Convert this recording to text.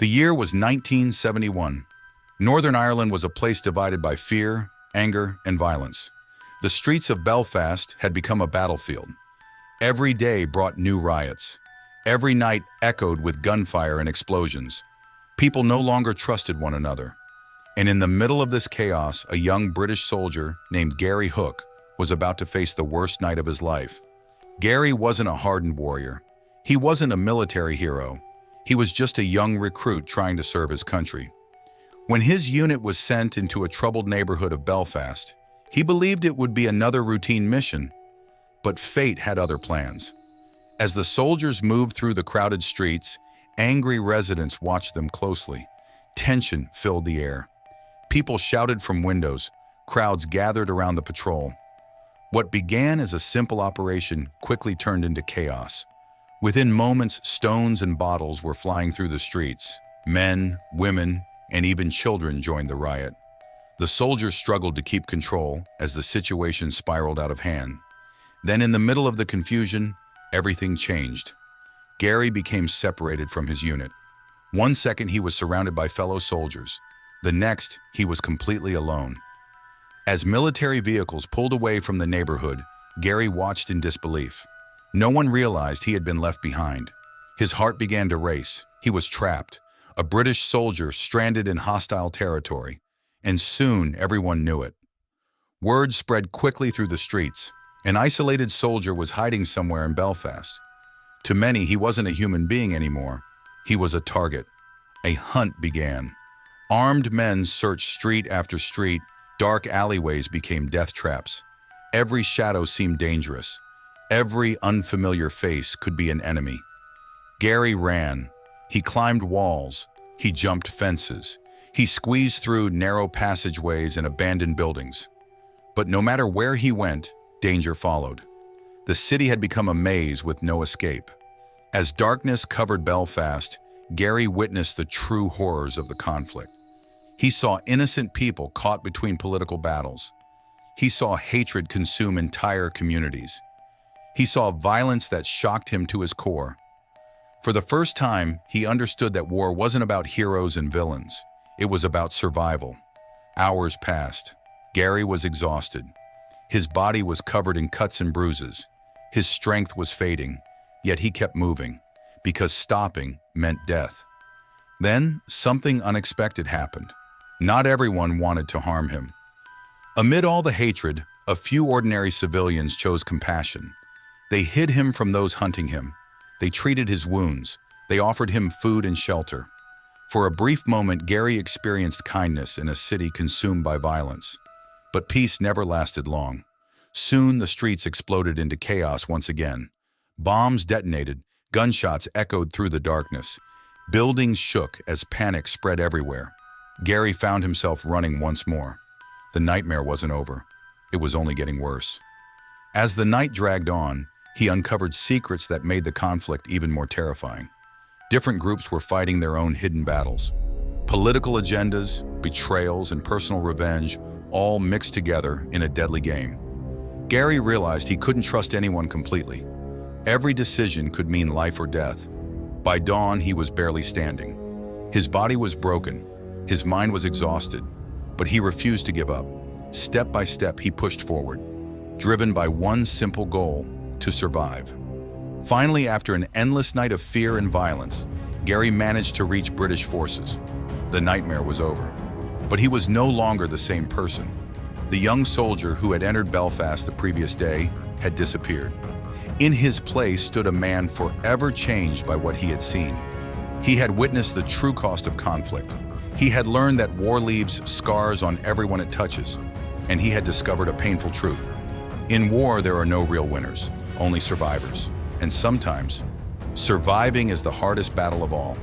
The year was 1971. Northern Ireland was a place divided by fear, anger, and violence. The streets of Belfast had become a battlefield. Every day brought new riots. Every night echoed with gunfire and explosions. People no longer trusted one another. And in the middle of this chaos, a young British soldier named Gary Hook was about to face the worst night of his life. Gary wasn't a hardened warrior. He wasn't a military hero. He was just a young recruit trying to serve his country. When his unit was sent into a troubled neighborhood of Belfast, he believed it would be another routine mission. But fate had other plans. As the soldiers moved through the crowded streets, angry residents watched them closely. Tension filled the air. People shouted from windows. Crowds gathered around the patrol. What began as a simple operation quickly turned into chaos. Within moments, stones and bottles were flying through the streets. Men, women, and even children joined the riot. The soldiers struggled to keep control as the situation spiraled out of hand. Then in the middle of the confusion, everything changed. Gary became separated from his unit. One second he was surrounded by fellow soldiers. The next, he was completely alone. As military vehicles pulled away from the neighborhood, Gary watched in disbelief. No one realized he had been left behind. His heart began to race. He was trapped, a British soldier stranded in hostile territory. And soon everyone knew it. Word spread quickly through the streets. An isolated soldier was hiding somewhere in Belfast. To many, he wasn't a human being anymore. He was a target. A hunt began. Armed men searched street after street. Dark alleyways became death traps. Every shadow seemed dangerous. Every unfamiliar face could be an enemy. Gary ran. He climbed walls. He jumped fences. He squeezed through narrow passageways and abandoned buildings. But no matter where he went, danger followed. The city had become a maze with no escape. As darkness covered Belfast, Gary witnessed the true horrors of the conflict. He saw innocent people caught between political battles. He saw hatred consume entire communities. He saw violence that shocked him to his core. For the first time, he understood that war wasn't about heroes and villains. It was about survival. Hours passed. Gary was exhausted. His body was covered in cuts and bruises. His strength was fading, yet he kept moving, because stopping meant death. Then, something unexpected happened. Not everyone wanted to harm him. Amid all the hatred, a few ordinary civilians chose compassion. They hid him from those hunting him. They treated his wounds. They offered him food and shelter. For a brief moment, Gary experienced kindness in a city consumed by violence. But peace never lasted long. Soon the streets exploded into chaos once again. Bombs detonated, gunshots echoed through the darkness. Buildings shook as panic spread everywhere. Gary found himself running once more. The nightmare wasn't over. It was only getting worse. As the night dragged on, he uncovered secrets that made the conflict even more terrifying. Different groups were fighting their own hidden battles. Political agendas, betrayals, and personal revenge all mixed together in a deadly game. Gary realized he couldn't trust anyone completely. Every decision could mean life or death. By dawn, he was barely standing. His body was broken. His mind was exhausted, but he refused to give up. Step by step, he pushed forward, driven by one simple goal: to survive. Finally, after an endless night of fear and violence, Gary managed to reach British forces. The nightmare was over, but he was no longer the same person. The young soldier who had entered Belfast the previous day had disappeared. In his place stood a man forever changed by what he had seen. He had witnessed the true cost of conflict. He had learned that war leaves scars on everyone it touches, and he had discovered a painful truth. In war, there are no real winners, only survivors. And sometimes, surviving is the hardest battle of all.